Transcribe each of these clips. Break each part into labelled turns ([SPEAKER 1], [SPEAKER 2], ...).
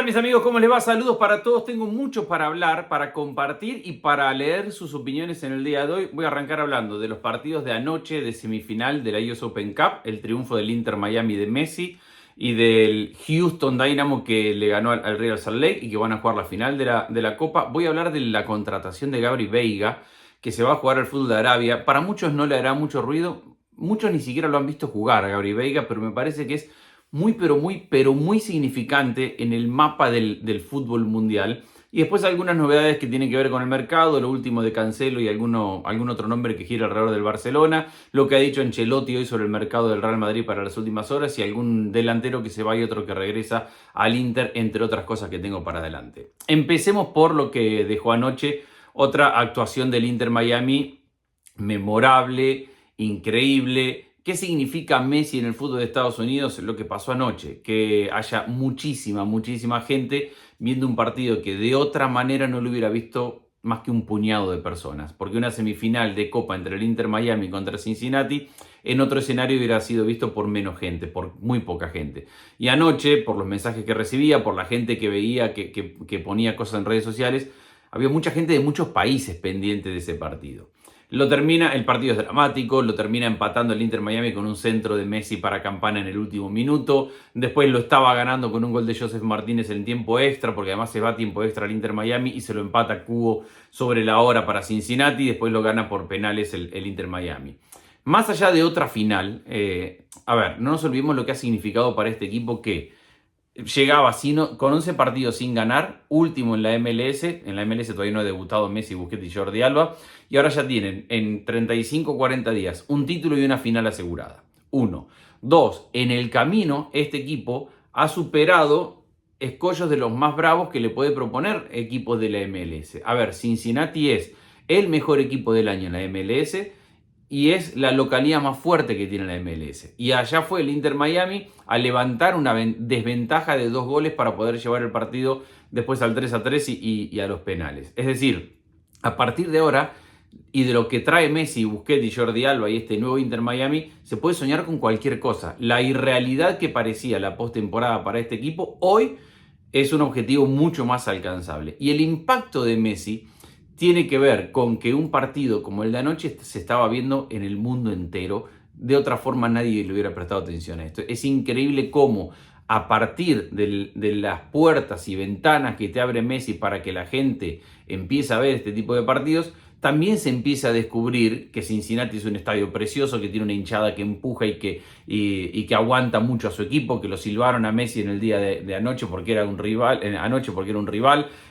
[SPEAKER 1] Hola mis amigos, ¿cómo les va? Saludos para todos. Tengo mucho para hablar, para compartir y para leer sus opiniones en el día de hoy. Voy a arrancar hablando de los partidos de anoche de semifinal de la US Open Cup, el triunfo del Inter Miami de Messi y del Houston Dynamo que le ganó al Real Salt Lake y que van a jugar la final de la Copa. Voy a hablar de la contratación de Gabri Veiga, que se va a jugar al fútbol de Arabia. Para muchos no le hará mucho ruido. Muchos ni siquiera lo han visto jugar a Gabri Veiga, pero me parece que es pero muy significante en el mapa del fútbol mundial. Y después algunas novedades que tienen que ver con el mercado, lo último de Cancelo y algún otro nombre que gira alrededor del Barcelona, lo que ha dicho Ancelotti hoy sobre el mercado del Real Madrid para las últimas horas y algún delantero que se va y otro que regresa al Inter, entre otras cosas que tengo para adelante. Empecemos por lo que dejó anoche, otra actuación del Inter Miami memorable, increíble. ¿Qué significa Messi en el fútbol de Estados Unidos? Lo que pasó anoche, que haya muchísima gente viendo un partido que de otra manera no lo hubiera visto más que un puñado de personas, porque una semifinal de Copa entre el Inter Miami contra Cincinnati en otro escenario hubiera sido visto por menos gente, por muy poca gente. Y anoche, por los mensajes que recibía, por la gente que veía, que ponía cosas en redes sociales, había mucha gente de muchos países pendiente de ese partido. El partido es dramático, lo termina empatando el Inter Miami con un centro de Messi para Campana en el último minuto. Después lo estaba ganando con un gol de Joseph Martínez en tiempo extra, porque además se va a tiempo extra al Inter Miami y se lo empata Cubo sobre la hora para Cincinnati. Y después lo gana por penales el Inter Miami. Más allá de otra final, no nos olvidemos lo que ha significado para este equipo que llegaba con 11 partidos sin ganar, último en la MLS. En la MLS todavía no ha debutado Messi, Busquets y Jordi Alba. Y ahora ya tienen en 35 o 40 días un título y una final asegurada. Uno. Dos, en el camino este equipo ha superado escollos de los más bravos que le puede proponer equipos de la MLS. Cincinnati es el mejor equipo del año en la MLS y es la localidad más fuerte que tiene la MLS. Y allá fue el Inter Miami a levantar una desventaja de 2 goles para poder llevar el partido después al 3-3 y a los penales. Es decir, a partir de ahora y de lo que trae Messi, Busquets y Jordi Alba y este nuevo Inter Miami, se puede soñar con cualquier cosa. La irrealidad que parecía la postemporada para este equipo, hoy es un objetivo mucho más alcanzable. Y el impacto de Messi tiene que ver con que un partido como el de anoche se estaba viendo en el mundo entero. De otra forma nadie le hubiera prestado atención a esto. Es increíble cómo a partir de las puertas y ventanas que te abre Messi para que la gente empiece a ver este tipo de partidos, también se empieza a descubrir que Cincinnati es un estadio precioso, que tiene una hinchada que empuja y que aguanta mucho a su equipo, que lo silbaron a Messi en el día de anoche porque era un rival,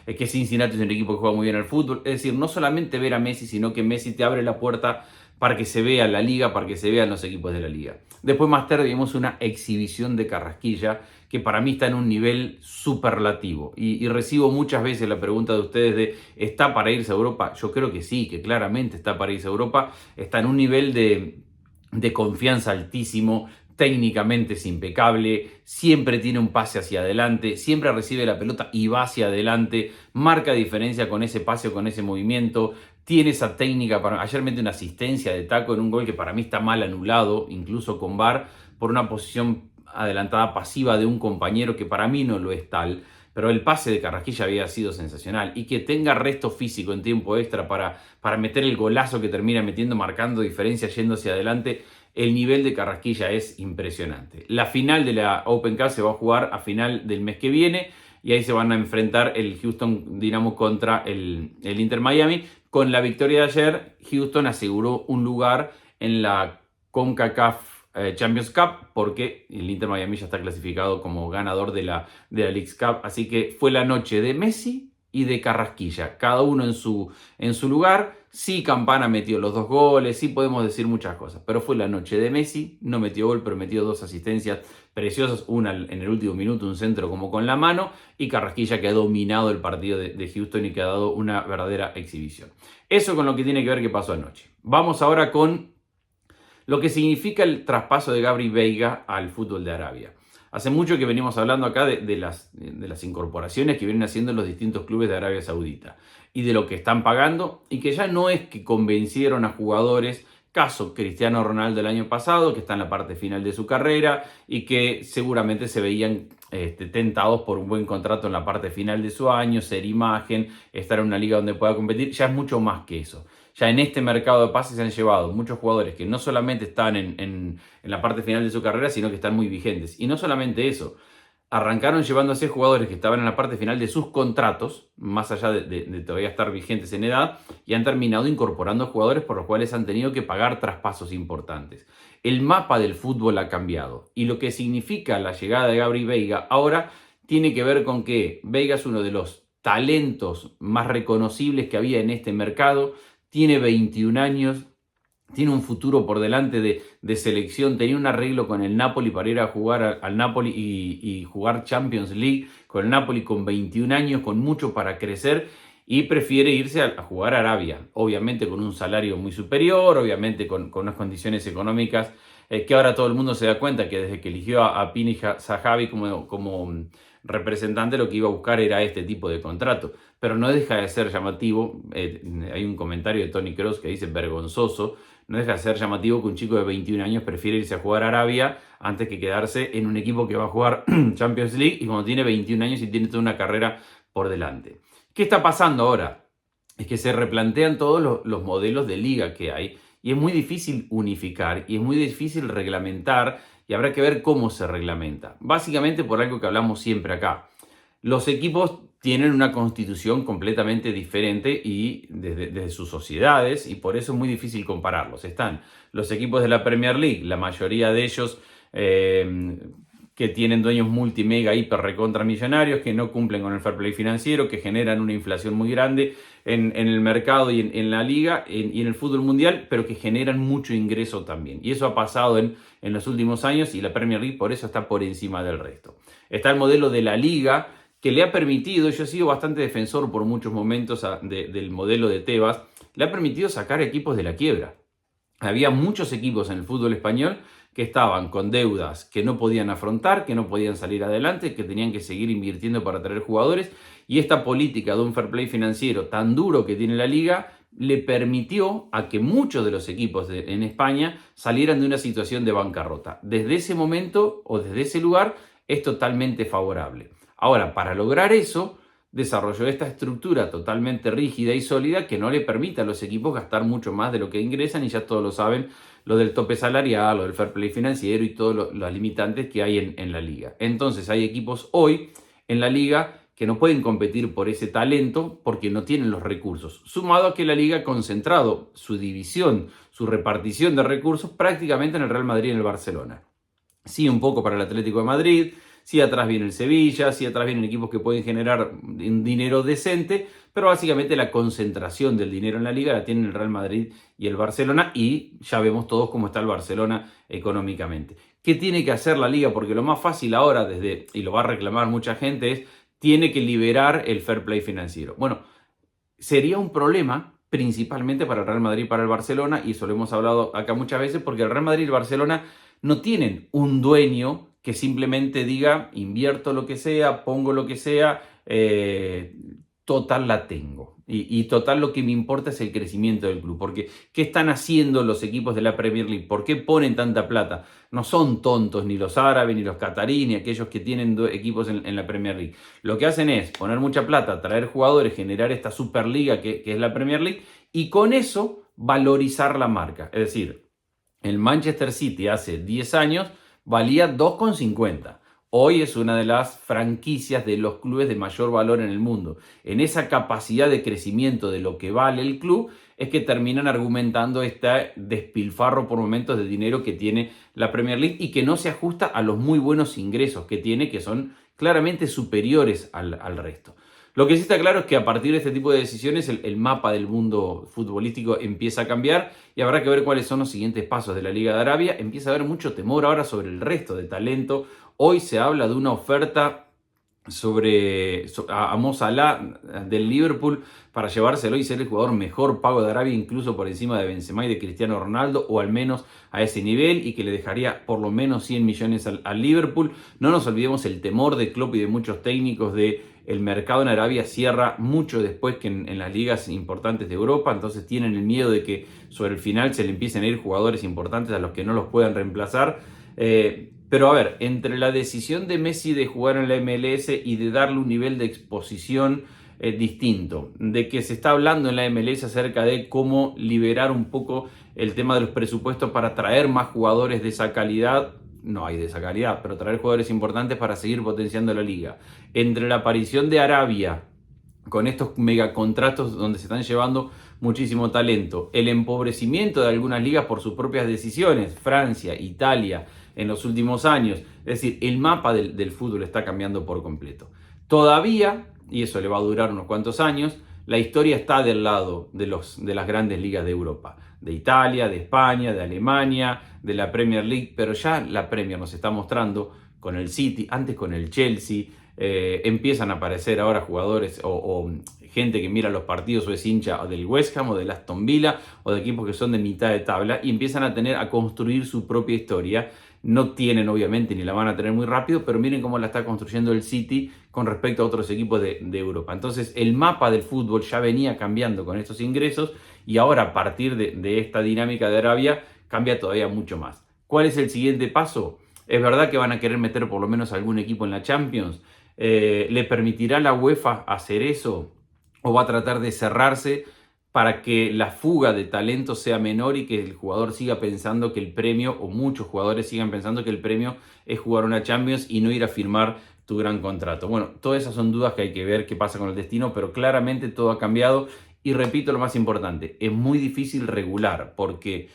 [SPEAKER 1] que Cincinnati es un equipo que juega muy bien al fútbol. Es decir, no solamente ver a Messi, sino que Messi te abre la puerta para que se vea la liga, para que se vean los equipos de la liga. Después más tarde vimos una exhibición de Carrasquilla que para mí está en un nivel superlativo. Y recibo muchas veces la pregunta de ustedes de ¿está para irse a Europa? Yo creo que sí, que claramente está para irse a Europa. Está en un nivel de confianza altísimo. Técnicamente es impecable, siempre tiene un pase hacia adelante, siempre recibe la pelota y va hacia adelante, marca diferencia con ese pase o con ese movimiento, tiene esa técnica. Ayer mete una asistencia de taco en un gol que para mí está mal anulado, incluso con VAR, por una posición adelantada pasiva de un compañero que para mí no lo es tal. Pero el pase de Carrasquilla había sido sensacional. Y que tenga resto físico en tiempo extra para meter el golazo que termina metiendo, marcando diferencia, yendo hacia adelante. El nivel de Carrasquilla es impresionante. La final de la Open Cup se va a jugar a final del mes que viene. Y ahí se van a enfrentar el Houston Dynamo contra el Inter Miami. Con la victoria de ayer, Houston aseguró un lugar en la CONCACAF Champions Cup, porque el Inter Miami ya está clasificado como ganador de la Leagues Cup. Así que fue la noche de Messi y de Carrasquilla, cada uno en su lugar. Sí, Campana metió los 2 goles, sí podemos decir muchas cosas, pero fue la noche de Messi. No metió gol, pero metió 2 asistencias preciosas, una en el último minuto, un centro como con la mano, y Carrasquilla que ha dominado el partido de Houston y que ha dado una verdadera exhibición. Eso con lo que tiene que ver que pasó anoche. Vamos ahora con lo que significa el traspaso de Gabri Veiga al fútbol de Arabia. Hace mucho que venimos hablando acá de las incorporaciones que vienen haciendo los distintos clubes de Arabia Saudita y de lo que están pagando, y que ya no es que convencieron a jugadores, caso Cristiano Ronaldo el año pasado, que está en la parte final de su carrera y que seguramente se veían tentados por un buen contrato en la parte final de su año, ser imagen, estar en una liga donde pueda competir. Ya es mucho más que eso. Ya en este mercado de pases se han llevado muchos jugadores que no solamente están en la parte final de su carrera, sino que están muy vigentes. Y no solamente eso, arrancaron llevándose jugadores que estaban en la parte final de sus contratos, más allá de todavía estar vigentes en edad, y han terminado incorporando jugadores por los cuales han tenido que pagar traspasos importantes. El mapa del fútbol ha cambiado y lo que significa la llegada de Gabri Veiga ahora tiene que ver con que Veiga es uno de los talentos más reconocibles que había en este mercado, tiene 21 años, tiene un futuro por delante de selección, tenía un arreglo con el Napoli para ir a jugar al Napoli y jugar Champions League con el Napoli con 21 años, con mucho para crecer, y prefiere irse a jugar a Arabia, obviamente con un salario muy superior, obviamente con unas condiciones económicas que ahora todo el mundo se da cuenta que desde que eligió a Pini Zahavi como representante, lo que iba a buscar era este tipo de contrato, pero no deja de ser llamativo. Hay un comentario de Toni Kroos que dice vergonzoso. No deja de ser llamativo que un chico de 21 años prefiere irse a jugar a Arabia antes que quedarse en un equipo que va a jugar Champions League y cuando tiene 21 años y tiene toda una carrera por delante. ¿Qué está pasando ahora? Es que se replantean todos los modelos de liga que hay y es muy difícil unificar y es muy difícil reglamentar y habrá que ver cómo se reglamenta. Básicamente por algo que hablamos siempre acá. Los equipos tienen una constitución completamente diferente y desde sus sociedades y por eso es muy difícil compararlos. Están los equipos de la Premier League, la mayoría de ellos que tienen dueños multimega, hiper, recontra millonarios, que no cumplen con el fair play financiero, que generan una inflación muy grande en el mercado y en la liga y en el fútbol mundial, pero que generan mucho ingreso también. Y eso ha pasado en los últimos años y la Premier League por eso está por encima del resto. Está el modelo de la liga, que le ha permitido, yo he sido bastante defensor por muchos momentos del modelo de Tebas, le ha permitido sacar equipos de la quiebra. Había muchos equipos en el fútbol español que estaban con deudas que no podían afrontar, que no podían salir adelante, que tenían que seguir invirtiendo para traer jugadores, y esta política de un fair play financiero tan duro que tiene la liga le permitió a que muchos de los equipos en España salieran de una situación de bancarrota. Desde ese momento o desde ese lugar es totalmente favorable. Ahora, para lograr eso, desarrolló esta estructura totalmente rígida y sólida que no le permite a los equipos gastar mucho más de lo que ingresan, y ya todos lo saben, lo del tope salarial, lo del fair play financiero y todos los limitantes que hay en la liga. Entonces hay equipos hoy en la liga que no pueden competir por ese talento porque no tienen los recursos. Sumado a que la liga ha concentrado su división, su repartición de recursos prácticamente en el Real Madrid y en el Barcelona. Sí, un poco para el Atlético de Madrid. Sí, atrás viene el Sevilla, sí, atrás vienen equipos que pueden generar un dinero decente, pero básicamente la concentración del dinero en la liga la tienen el Real Madrid y el Barcelona, y ya vemos todos cómo está el Barcelona económicamente. ¿Qué tiene que hacer la liga? Porque lo más fácil ahora, y lo va a reclamar mucha gente, es tiene que liberar el fair play financiero. Bueno, sería un problema principalmente para el Real Madrid y para el Barcelona, y eso lo hemos hablado acá muchas veces, porque el Real Madrid y el Barcelona no tienen un dueño que simplemente diga, invierto lo que sea, pongo lo que sea, total la tengo. Y total lo que me importa es el crecimiento del club. Porque, ¿qué están haciendo los equipos de la Premier League? ¿Por qué ponen tanta plata? No son tontos ni los árabes, ni los cataríes, ni aquellos que tienen equipos en la Premier League. Lo que hacen es poner mucha plata, traer jugadores, generar esta Superliga que es la Premier League, y con eso valorizar la marca. Es decir, el Manchester City hace 10 años valía 2,50. Hoy es una de las franquicias de los clubes de mayor valor en el mundo. En esa capacidad de crecimiento de lo que vale el club es que terminan argumentando este despilfarro por momentos de dinero que tiene la Premier League y que no se ajusta a los muy buenos ingresos que tiene, que son claramente superiores al resto. Lo que sí está claro es que a partir de este tipo de decisiones el mapa del mundo futbolístico empieza a cambiar y habrá que ver cuáles son los siguientes pasos de la Liga de Arabia. Empieza a haber mucho temor ahora sobre el resto de talento. Hoy se habla de una oferta a Mo Salah del Liverpool para llevárselo y ser el jugador mejor pago de Arabia, incluso por encima de Benzema y de Cristiano Ronaldo, o al menos a ese nivel, y que le dejaría por lo menos 100 millones al Liverpool. No nos olvidemos el temor de Klopp y de muchos técnicos de el mercado en Arabia cierra mucho después que en las ligas importantes de Europa, entonces tienen el miedo de que sobre el final se le empiecen a ir jugadores importantes a los que no los puedan reemplazar. Pero a ver, entre la decisión de Messi de jugar en la MLS y de darle un nivel de exposición distinto, de que se está hablando en la MLS acerca de cómo liberar un poco el tema de los presupuestos para traer más jugadores de esa calidad, no hay de esa calidad, pero traer jugadores importantes para seguir potenciando la liga. Entre la aparición de Arabia con estos megacontratos donde se están llevando muchísimo talento, el empobrecimiento de algunas ligas por sus propias decisiones, Francia, Italia, en los últimos años, es decir, el mapa del fútbol está cambiando por completo. Todavía, y eso le va a durar unos cuantos años, la historia está del lado de las grandes ligas de Europa, de Italia, de España, de Alemania, de la Premier League, pero ya la Premier nos está mostrando con el City, antes con el Chelsea, empiezan a aparecer ahora jugadores o gente que mira los partidos o es hincha del West Ham o del Aston Villa o de equipos que son de mitad de tabla y empiezan a construir su propia historia. No tienen obviamente ni la van a tener muy rápido, pero miren cómo la está construyendo el City con respecto a otros equipos de Europa. Entonces el mapa del fútbol ya venía cambiando con estos ingresos y ahora a partir de esta dinámica de Arabia cambia todavía mucho más. ¿Cuál es el siguiente paso? Es verdad que van a querer meter por lo menos algún equipo en la Champions. ¿Le permitirá la UEFA hacer eso? ¿O va a tratar de cerrarse para que la fuga de talento sea menor y que el jugador siga pensando que el premio, o muchos jugadores sigan pensando que el premio es jugar una Champions y no ir a firmar tu gran contrato? Bueno, todas esas son dudas que hay que ver qué pasa con el destino, pero claramente todo ha cambiado y repito lo más importante, es muy difícil regular porque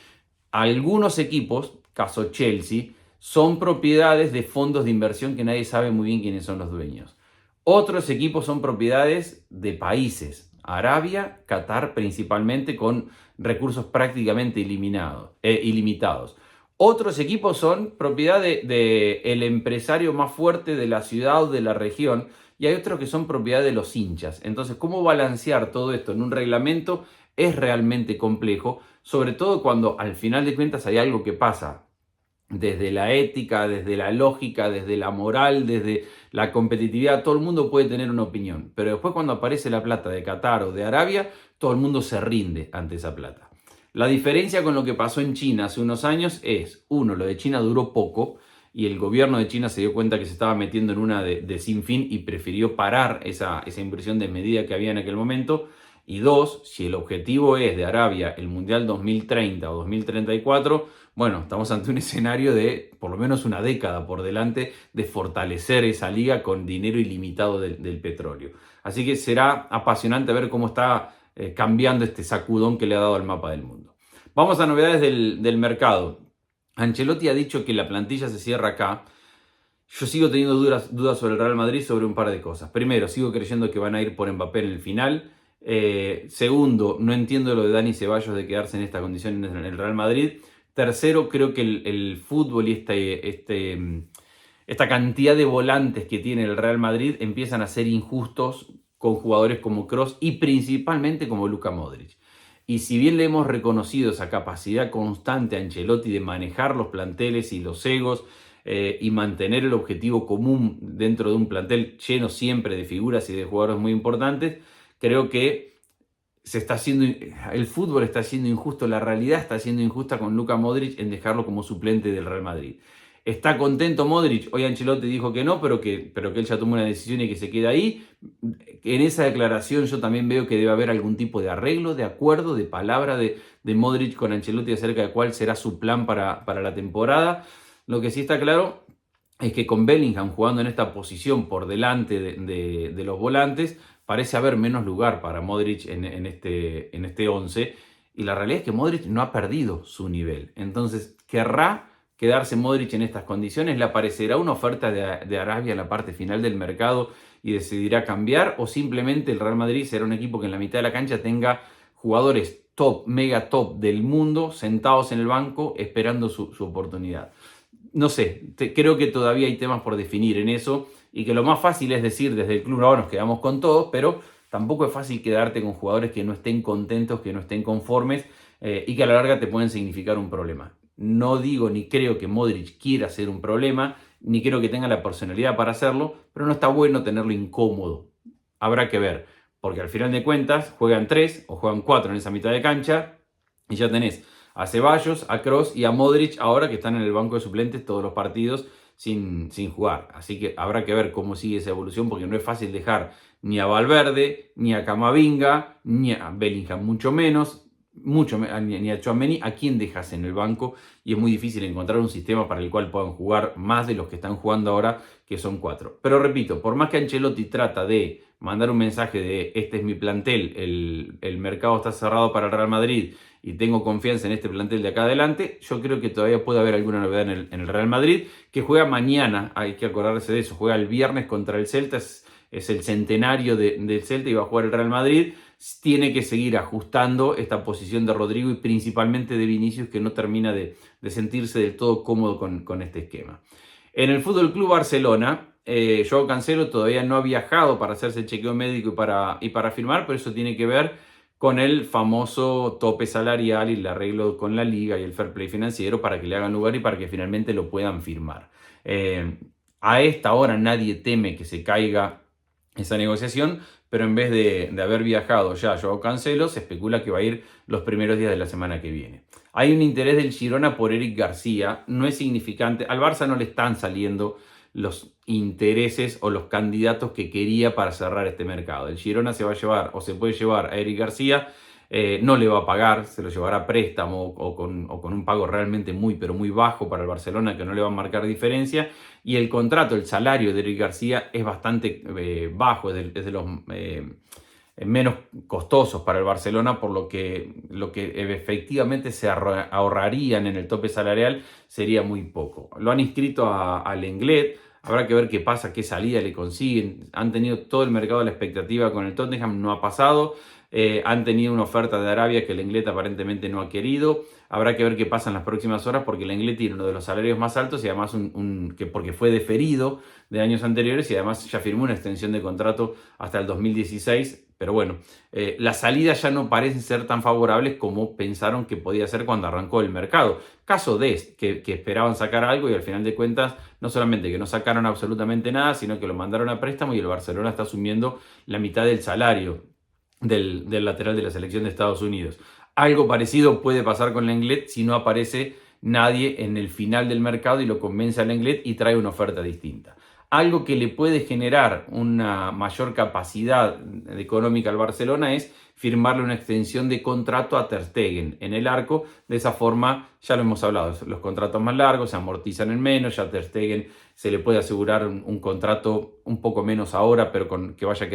[SPEAKER 1] algunos equipos, caso Chelsea, son propiedades de fondos de inversión que nadie sabe muy bien quiénes son los dueños. Otros equipos son propiedades de países, Arabia, Qatar principalmente, con recursos prácticamente ilimitados. Otros equipos son propiedad de el empresario más fuerte de la ciudad o de la región y hay otros que son propiedad de los hinchas. Entonces, ¿cómo balancear todo esto en un reglamento? Es realmente complejo, sobre todo cuando al final de cuentas hay algo que pasa desde la ética, desde la lógica, desde la moral, desde la competitividad. Todo el mundo puede tener una opinión, pero después cuando aparece la plata de Qatar o de Arabia, todo el mundo se rinde ante esa plata. La diferencia con lo que pasó en China hace unos años es, uno, lo de China duró poco y el gobierno de China se dio cuenta que se estaba metiendo en una de sin fin y prefirió parar esa inversión desmedida que había en aquel momento. Y dos, si el objetivo es de Arabia el Mundial 2030 o 2034, bueno, estamos ante un escenario de por lo menos una década por delante de fortalecer esa liga con dinero ilimitado del petróleo. Así que será apasionante ver cómo está cambiando este sacudón que le ha dado al mapa del mundo. Vamos a novedades del mercado. Ancelotti ha dicho que la plantilla se cierra acá. Yo sigo teniendo dudas sobre el Real Madrid sobre un par de cosas. Primero, sigo creyendo que van a ir por Mbappé en el final. Segundo, no entiendo lo de Dani Ceballos de quedarse en esta condición en el Real Madrid. Tercero, creo que el fútbol y esta cantidad de volantes que tiene el Real Madrid empiezan a ser injustos con jugadores como Kroos y principalmente como Luka Modric. Y si bien le hemos reconocido esa capacidad constante a Ancelotti de manejar los planteles y los egos y mantener el objetivo común dentro de un plantel lleno siempre de figuras y de jugadores muy importantes, creo que el fútbol está siendo injusto, la realidad está siendo injusta con Luka Modric en dejarlo como suplente del Real Madrid. ¿Está contento Modric? Hoy Ancelotti dijo que no, pero que él ya tomó una decisión y que se queda ahí. En esa declaración yo también veo que debe haber algún tipo de arreglo, de acuerdo, de palabra de Modric con Ancelotti acerca de cuál será su plan para la temporada. Lo que sí está claro es que con Bellingham jugando en esta posición por delante de los volantes, parece haber menos lugar para Modric en este 11. Y la realidad es que Modric no ha perdido su nivel. Entonces, ¿querrá quedarse Modric en estas condiciones? ¿Le aparecerá una oferta de Arabia en la parte final del mercado y decidirá cambiar? ¿O simplemente el Real Madrid será un equipo que en la mitad de la cancha tenga jugadores top, mega top del mundo sentados en el banco esperando su oportunidad? No sé, creo que todavía hay temas por definir en eso y que lo más fácil es decir desde el club, no, nos quedamos con todos, pero tampoco es fácil quedarte con jugadores que no estén contentos, que no estén conformes y que a la larga te pueden significar un problema. No digo ni creo que Modric quiera ser un problema, ni creo que tenga la personalidad para hacerlo, pero no está bueno tenerlo incómodo. Habrá que ver, porque al final de cuentas juegan 3 o juegan 4 en esa mitad de cancha y ya tenés a Ceballos, a Kroos y a Modric ahora que están en el banco de suplentes todos los partidos sin jugar. Así que habrá que ver cómo sigue esa evolución, porque no es fácil dejar ni a Valverde, ni a Camavinga, ni a Bellingham, mucho menos, ni a Tchouaméni, a quién dejas en el banco, y es muy difícil encontrar un sistema para el cual puedan jugar más de los que están jugando ahora, que son 4. Pero repito, por más que Ancelotti trata de mandar un mensaje de este es mi plantel, el mercado está cerrado para el Real Madrid y tengo confianza en este plantel de acá adelante, yo creo que todavía puede haber alguna novedad en el Real Madrid, que juega mañana, hay que acordarse de eso, juega el viernes contra el Celta, es el centenario del Celta y va a jugar el Real Madrid. Tiene que seguir ajustando esta posición de Rodrigo y principalmente de Vinicius, que no termina de sentirse del todo cómodo con este esquema. En el Fútbol Club Barcelona, Joao Cancelo todavía no ha viajado para hacerse el chequeo médico y para firmar, pero eso tiene que ver con el famoso tope salarial y el arreglo con la liga y el fair play financiero para que le hagan lugar y para que finalmente lo puedan firmar. A esta hora nadie teme que se caiga esa negociación, pero en vez de haber viajado ya Joao Cancelo, se especula que va a ir los primeros días de la semana que viene. Hay un interés del Girona por Eric García, no es significante, al Barça no le están saliendo los intereses o los candidatos que quería para cerrar este mercado. El Girona se va a llevar o se puede llevar a Eric García, no le va a pagar, se lo llevará a préstamo o con un pago realmente muy pero muy bajo para el Barcelona, que no le va a marcar diferencia, y el contrato, el salario de Eric García es bastante bajo, es de los menos costosos para el Barcelona, por lo que efectivamente se ahorrarían en el tope salarial sería muy poco. Lo han inscrito al Lenglet, habrá que ver qué pasa, qué salida le consiguen. Han tenido todo el mercado de la expectativa con el Tottenham, no ha pasado. Han tenido una oferta de Arabia que el Lenglet aparentemente no ha querido. Habrá que ver qué pasa en las próximas horas, porque el Lenglet tiene uno de los salarios más altos y además porque fue deferido de años anteriores y además ya firmó una extensión de contrato hasta el 2016. Pero bueno, las salidas ya no parecen ser tan favorables como pensaron que podía ser cuando arrancó el mercado. Caso Dest, que esperaban sacar algo y al final de cuentas no solamente que no sacaron absolutamente nada, sino que lo mandaron a préstamo y el Barcelona está asumiendo la mitad del salario del lateral de la selección de Estados Unidos. Algo parecido puede pasar con Lenglet si no aparece nadie en el final del mercado y lo convence a Lenglet y trae una oferta distinta. Algo que le puede generar una mayor capacidad económica al Barcelona es firmarle una extensión de contrato a Ter Stegen en el arco. De esa forma, ya lo hemos hablado, los contratos más largos se amortizan en menos, ya a Ter Stegen se le puede asegurar un contrato un poco menos ahora, pero que vaya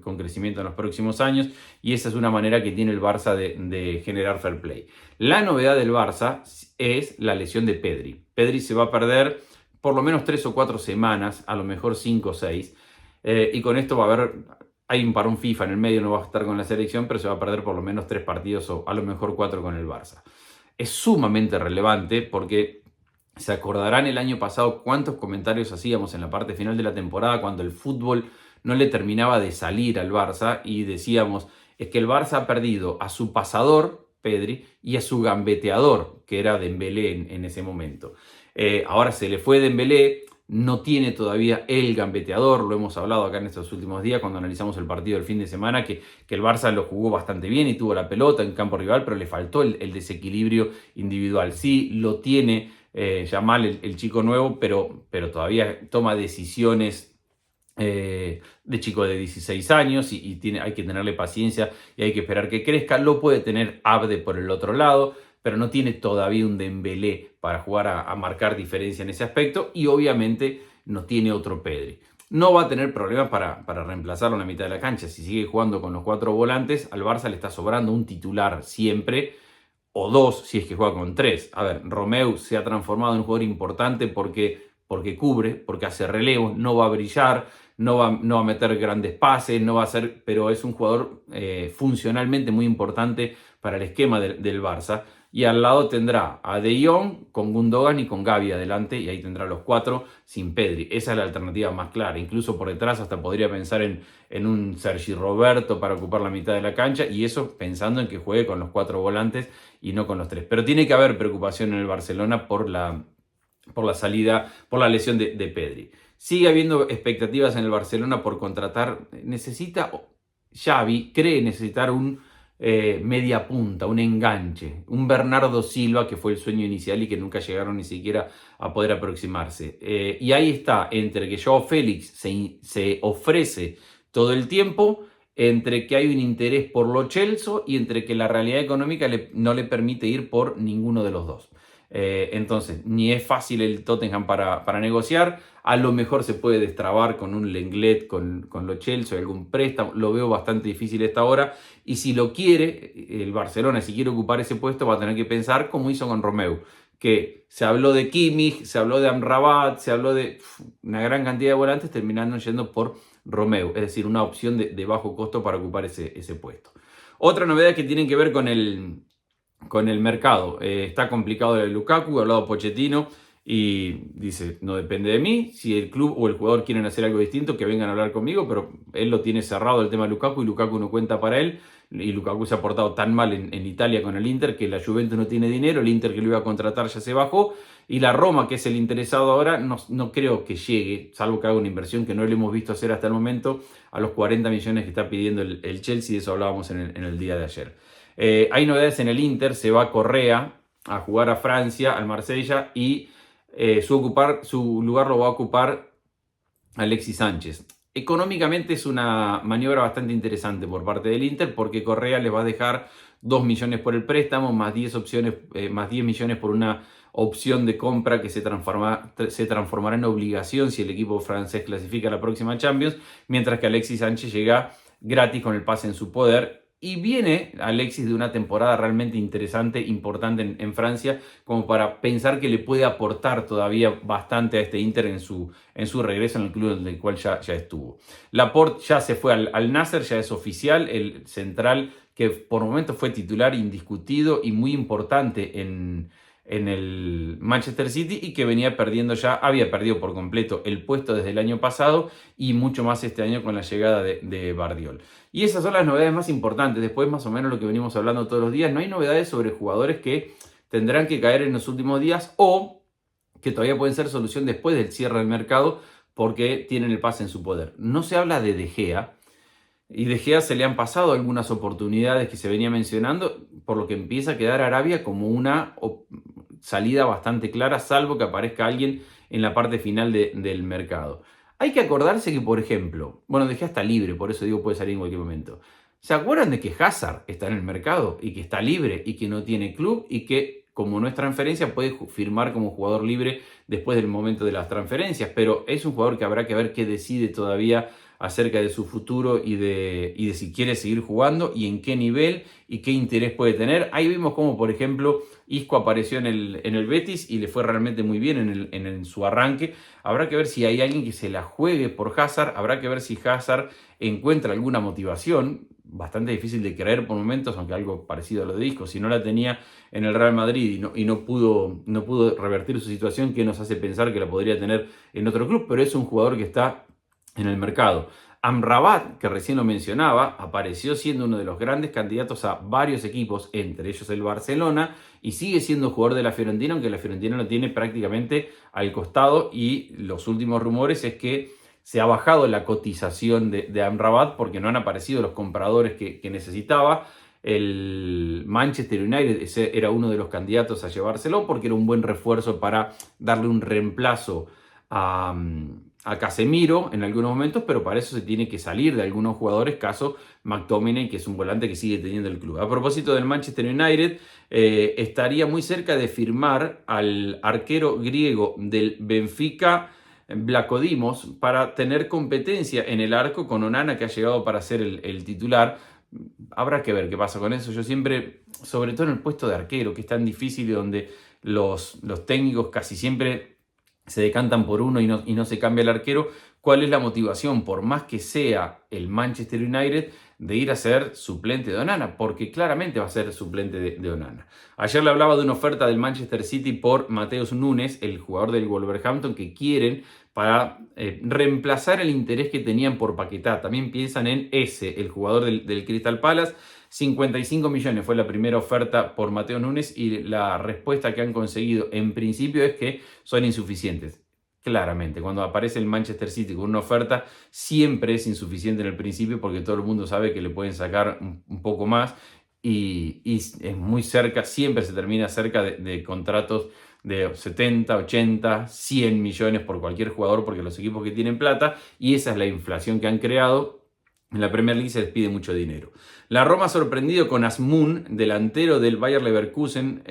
[SPEAKER 1] con crecimiento en los próximos años, y esa es una manera que tiene el Barça de generar fair play. La novedad del Barça es la lesión de Pedri. Pedri se va a perder por lo menos 3 o 4 semanas, a lo mejor 5 o 6, y con esto va a haber, hay un parón FIFA en el medio, no va a estar con la selección, pero se va a perder por lo menos 3 partidos o a lo mejor 4 con el Barça. Es sumamente relevante porque se acordarán el año pasado cuántos comentarios hacíamos en la parte final de la temporada cuando el fútbol no le terminaba de salir al Barça y decíamos, es que el Barça ha perdido a su pasador, Pedri, y a su gambeteador, que era Dembélé en ese momento. Ahora se le fue Dembélé, no tiene todavía el gambeteador, lo hemos hablado acá en estos últimos días cuando analizamos el partido del fin de semana, que el Barça lo jugó bastante bien y tuvo la pelota en campo rival, pero le faltó el desequilibrio individual. Sí, lo tiene Yamal, el chico nuevo, pero todavía toma decisiones de chico de 16 años y hay que tenerle paciencia y hay que esperar que crezca. Lo puede tener Abde por el otro lado, pero no tiene todavía un Dembélé para jugar a marcar diferencia en ese aspecto, y obviamente no tiene otro Pedri. No va a tener problemas para reemplazarlo en la mitad de la cancha. Si sigue jugando con los 4 volantes, al Barça le está sobrando un titular siempre, o 2 si es que juega con 3. A ver, Romeu se ha transformado en un jugador importante porque cubre, porque hace relevo, no va a brillar, no va a meter grandes pases, no va a ser, pero es un jugador funcionalmente muy importante para el esquema del Barça. Y al lado tendrá a De Jong con Gundogan y con Gavi adelante, y ahí tendrá los 4 sin Pedri. Esa es la alternativa más clara. Incluso por detrás hasta podría pensar en un Sergi Roberto para ocupar la mitad de la cancha, y eso pensando en que juegue con los 4 volantes y no con los 3. Pero tiene que haber preocupación en el Barcelona por la salida, por la lesión de Pedri. Sigue habiendo expectativas en el Barcelona por contratar. Xavi cree necesitar un media punta, un enganche, un Bernardo Silva que fue el sueño inicial y que nunca llegaron ni siquiera a poder aproximarse. Y ahí está, entre que Joao Félix se ofrece todo el tiempo, entre que hay un interés por Lo Celso y entre que la realidad económica no le permite ir por ninguno de los dos. Entonces, ni es fácil el Tottenham para negociar, a lo mejor se puede destrabar con un Lenglet, con Lo Celso, algún préstamo, lo veo bastante difícil esta hora, y si lo quiere el Barcelona, si quiere ocupar ese puesto, va a tener que pensar como hizo con Romeu, que se habló de Kimmich, se habló de Amrabat, se habló de una gran cantidad de volantes, terminando yendo por Romeu, es decir, una opción de bajo costo para ocupar ese puesto. Otra novedad que tienen que ver con el mercado. Está complicado el Lukaku, ha hablado Pochettino y dice, no depende de mí, si el club o el jugador quieren hacer algo distinto, que vengan a hablar conmigo, pero él lo tiene cerrado el tema de Lukaku y Lukaku no cuenta para él, y Lukaku se ha portado tan mal en Italia con el Inter que la Juventus no tiene dinero, el Inter que lo iba a contratar ya se bajó, y la Roma, que es el interesado ahora, no creo que llegue, salvo que haga una inversión que no le hemos visto hacer hasta el momento, a los 40 millones que está pidiendo el Chelsea, de eso hablábamos en el día de ayer. Hay novedades en el Inter, se va Correa a jugar a Francia, al Marsella, y su lugar lo va a ocupar Alexis Sánchez. Económicamente es una maniobra bastante interesante por parte del Inter porque Correa les va a dejar 2 millones por el préstamo, más 10 millones por una opción de compra que se transformará en obligación si el equipo francés clasifica a la próxima Champions, mientras que Alexis Sánchez llega gratis con el pase en su poder. Y viene Alexis de una temporada realmente interesante, importante en Francia, como para pensar que le puede aportar todavía bastante a este Inter en su regreso en el club del cual ya estuvo. Laporte ya se fue al Nasser, ya es oficial, el central que por momentos fue titular indiscutido y muy importante en el Manchester City y que había perdido por completo el puesto desde el año pasado y mucho más este año con la llegada de Bardiol. Y esas son las novedades más importantes. Después, más o menos lo que venimos hablando todos los días, no hay novedades sobre jugadores que tendrán que caer en los últimos días o que todavía pueden ser solución después del cierre del mercado porque tienen el pase en su poder. No se habla de De Gea, y De Gea se le han pasado algunas oportunidades que se venía mencionando, por lo que empieza a quedar Arabia como una salida bastante clara, salvo que aparezca alguien en la parte final del mercado. Hay que acordarse que, por ejemplo, De Gea está libre, por eso digo puede salir en cualquier momento. ¿Se acuerdan de que Hazard está en el mercado y que está libre y que no tiene club y que, como no es transferencia, puede firmar como jugador libre después del momento de las transferencias? Pero es un jugador que habrá que ver qué decide todavía acerca de su futuro y de si quiere seguir jugando y en qué nivel y qué interés puede tener. Ahí vimos cómo, por ejemplo, Isco apareció en el Betis y le fue realmente muy bien en su arranque. Habrá que ver si hay alguien que se la juegue por Hazard, habrá que ver si Hazard encuentra alguna motivación, bastante difícil de creer por momentos, aunque algo parecido a lo de Isco, si no la tenía en el Real Madrid y no pudo revertir su situación, que nos hace pensar que la podría tener en otro club, pero es un jugador que está en el mercado. Amrabat, que recién lo mencionaba, apareció siendo uno de los grandes candidatos a varios equipos, entre ellos el Barcelona, y sigue siendo jugador de la Fiorentina, aunque la Fiorentina lo tiene prácticamente al costado, y los últimos rumores es que se ha bajado la cotización de Amrabat porque no han aparecido los compradores que necesitaba. El Manchester United era uno de los candidatos a llevárselo porque era un buen refuerzo para darle un reemplazo a Casemiro en algunos momentos, pero para eso se tiene que salir de algunos jugadores, caso McTominay, que es un volante que sigue teniendo el club. A propósito del Manchester United, estaría muy cerca de firmar al arquero griego del Benfica, Vlachodimos, para tener competencia en el arco con Onana, que ha llegado para ser el titular. Habrá que ver qué pasa con eso. Yo siempre, sobre todo en el puesto de arquero, que es tan difícil y donde los técnicos casi siempre se decantan por uno y no se cambia el arquero, ¿cuál es la motivación, por más que sea el Manchester United, de ir a ser suplente de Onana? Porque claramente va a ser suplente de Onana. Ayer le hablaba de una oferta del Manchester City por Matheus Nunes, el jugador del Wolverhampton, que quieren para reemplazar el interés que tenían por Paquetá. También piensan en el jugador del Crystal Palace. 55 millones fue la primera oferta por Matheus Nunes y la respuesta que han conseguido en principio es que son insuficientes. Claramente, cuando aparece el Manchester City con una oferta, siempre es insuficiente en el principio porque todo el mundo sabe que le pueden sacar un poco más y es muy cerca, siempre se termina cerca de contratos de 70, 80, 100 millones por cualquier jugador, porque los equipos que tienen plata, y esa es la inflación que han creado. En la Premier League se les pide mucho dinero. La Roma ha sorprendido con Asmun, delantero del Bayer Leverkusen,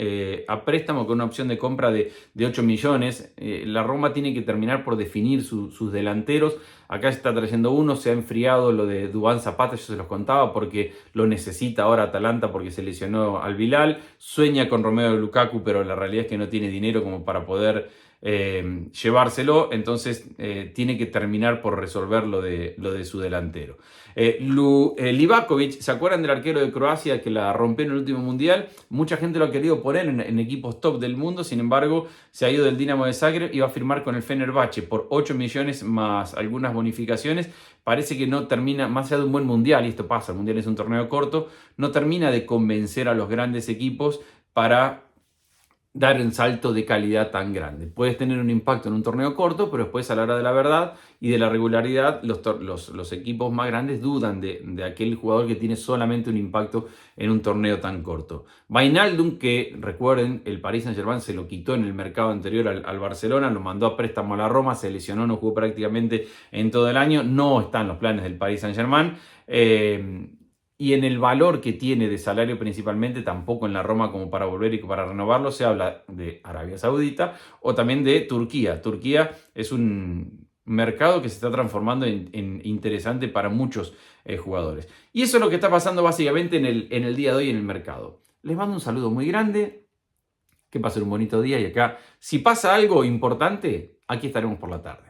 [SPEAKER 1] a préstamo con una opción de compra de 8 millones. La Roma tiene que terminar por definir sus delanteros. Acá se está trayendo uno, se ha enfriado lo de Duván Zapata, yo se los contaba, porque lo necesita ahora Atalanta porque se lesionó al Bilal. Sueña con Romelu Lukaku, pero la realidad es que no tiene dinero como para poder llevárselo, entonces tiene que terminar por resolver lo de su delantero. Livakovic, ¿se acuerdan del arquero de Croacia que la rompió en el último mundial? Mucha gente lo ha querido poner en equipos top del mundo, sin embargo se ha ido del Dinamo de Zagreb y va a firmar con el Fenerbahce por 8 millones más algunas bonificaciones. Parece que no termina, más allá de un buen mundial, y esto pasa, el mundial es un torneo corto, no termina de convencer a los grandes equipos para dar un salto de calidad tan grande. Puedes tener un impacto en un torneo corto, pero después a la hora de la verdad y de la regularidad, los equipos más grandes dudan de aquel jugador que tiene solamente un impacto en un torneo tan corto. Wijnaldum, que recuerden, el Paris Saint-Germain se lo quitó en el mercado anterior al Barcelona, lo mandó a préstamo a la Roma, se lesionó, no jugó prácticamente en todo el año, no está en los planes del Paris Saint-Germain. Y en el valor que tiene de salario principalmente, tampoco en la Roma como para volver y para renovarlo, se habla de Arabia Saudita o también de Turquía. Turquía es un mercado que se está transformando en interesante para muchos jugadores. Y eso es lo que está pasando básicamente en el día de hoy en el mercado. Les mando un saludo muy grande, que pasen un bonito día y acá, si pasa algo importante, aquí estaremos por la tarde.